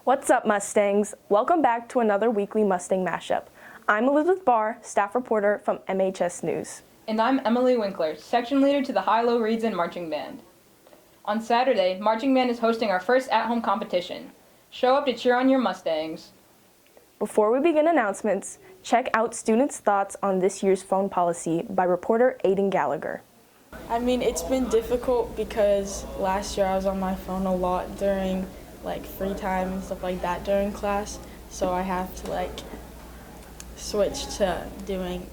What's up, Mustangs? Welcome back to another weekly Mustang Mashup. I'm Elizabeth Bahr, staff reporter from MHS News. And I'm Emily Winkler, section leader to the High-Low Reeds and Marching Band. On Saturday, Marching Band is hosting our first at-home competition. Show up to cheer on your Mustangs. Before we begin announcements, check out students' thoughts on this year's phone policy by reporter Aidan Gallagher. I mean, it's been difficult because last year I was on my phone a lot during free time and stuff like that during class, so I have to switch to doing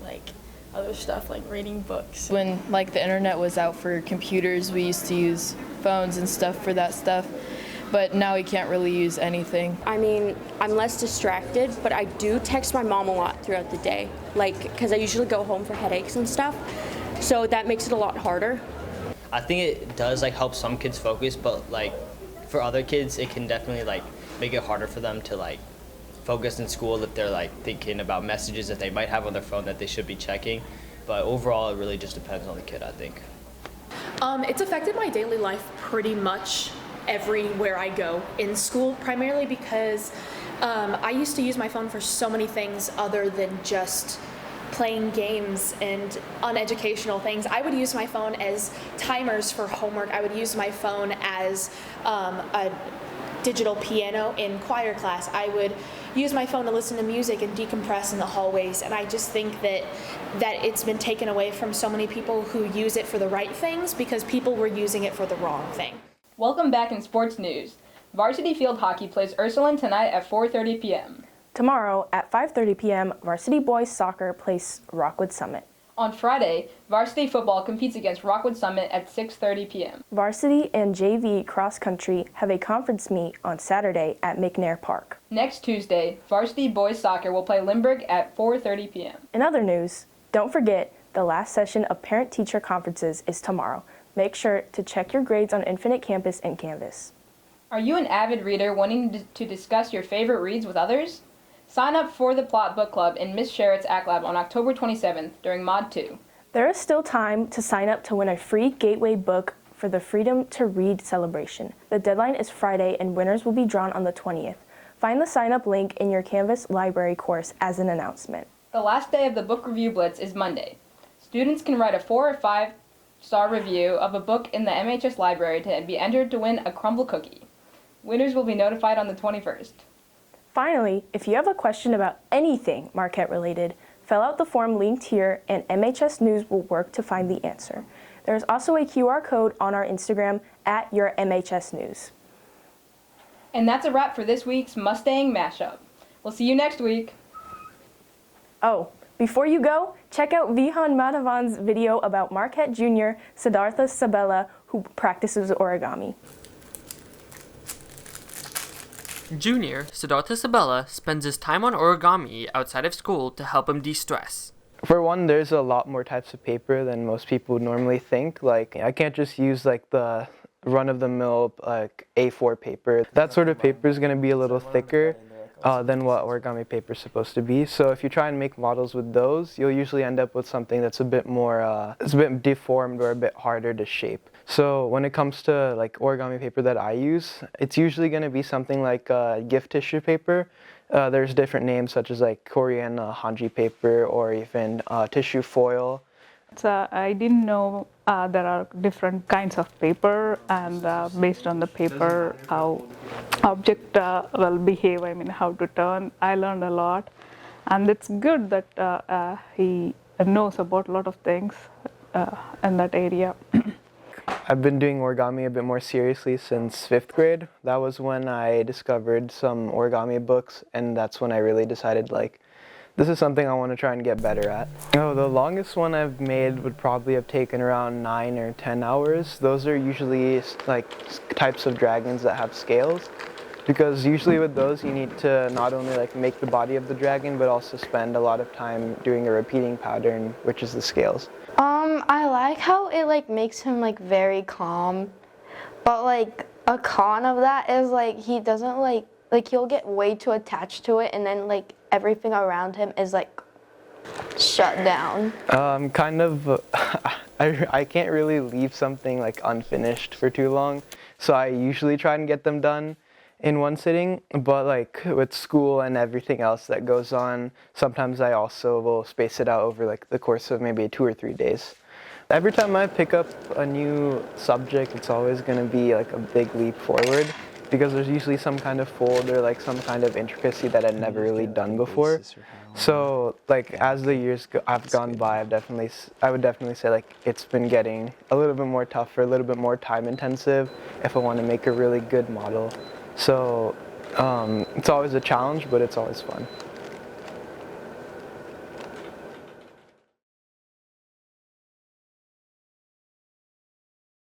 other stuff like reading books. When the internet was out for computers, we used to use phones and stuff for that stuff, but now we can't really use anything. I mean, I'm less distracted, but I do text my mom a lot throughout the day, because I usually go home for headaches and stuff, so that makes it a lot harder. I think it does help some kids focus, but for other kids, it can definitely make it harder for them to focus in school if they're thinking about messages that they might have on their phone that they should be checking. But overall, it really just depends on the kid, I think. It's affected my daily life pretty much everywhere I go in school, primarily because I used to use my phone for so many things other than just playing games and uneducational things. I would use my phone as timers for homework. I would use my phone as a digital piano in choir class. I would use my phone to listen to music and decompress in the hallways, and I just think that it's been taken away from so many people who use it for the right things because people were using it for the wrong thing. Welcome back in sports news. Varsity field hockey plays Ursuline tonight at 4:30 p.m. Tomorrow at 5:30 p.m., varsity boys soccer plays Rockwood Summit. On Friday, varsity football competes against Rockwood Summit at 6:30 p.m. Varsity and JV cross country have a conference meet on Saturday at McNair Park. Next Tuesday, varsity boys soccer will play Lindbergh at 4:30 p.m. In other news, don't forget the last session of parent-teacher conferences is tomorrow. Make sure to check your grades on Infinite Campus and Canvas. Are you an avid reader wanting to discuss your favorite reads with others? Sign up for the Plot Book Club in Miss Sherritt's Act Lab on October 27th during Mod 2. There is still time to sign up to win a free Gateway book for the Freedom to Read celebration. The deadline is Friday and winners will be drawn on the 20th. Find the sign-up link in your Canvas library course as an announcement. The last day of the Book Review Blitz is Monday. Students can write a 4 or 5-star review of a book in the MHS library to be entered to win a crumble cookie. Winners will be notified on the 21st. Finally, if you have a question about anything Marquette related, fill out the form linked here and MHS News will work to find the answer. There is also a QR code on our Instagram at your MHS News. And that's a wrap for this week's Mustang Mashup. We'll see you next week. Oh, before you go, check out Vihaan Madhavan's video about Marquette Jr. Siddhartha Subbella, who practices origami. Junior, Siddhartha Subbella, spends his time on origami outside of school to help him de-stress. For one, there's a lot more types of paper than most people would normally think. I can't just use the run-of-the-mill A4 paper. That sort of paper is going to be a little thicker than what origami paper is supposed to be. So if you try and make models with those, you'll usually end up with something that's a bit more, it's a bit deformed or a bit harder to shape. So when it comes to origami paper that I use, it's usually going to be something like gift tissue paper. There's different names such as Korean hanji paper or even tissue foil. So I didn't know there are different kinds of paper, and based on the paper, how object will behave, how to turn. I learned a lot, and it's good that he knows about a lot of things in that area. I've been doing origami a bit more seriously since 5th grade. That was when I discovered some origami books, and that's when I really decided this is something I want to try and get better at. Oh, the longest one I've made would probably have taken around 9 or 10 hours. Those are usually types of dragons that have scales, because usually with those you need to not only make the body of the dragon, but also spend a lot of time doing a repeating pattern, which is the scales. I like how it makes him very calm, but a con of that is he doesn't he'll get way too attached to it, and then everything around him is shut down. I can't really leave something unfinished for too long, so I usually try and get them done. in one sitting, but like with school and everything else that goes on, sometimes I also will space it out over like the course of maybe 2 or 3 days. Every time I pick up a new subject, it's always going to be like a big leap forward because there's usually some kind of fold or like some kind of intricacy that I've never really done before. So like as the years have gone by, I would definitely say like it's been getting a little bit more tougher, a little bit more time intensive if I want to make a really good model. So it's always a challenge, but it's always fun.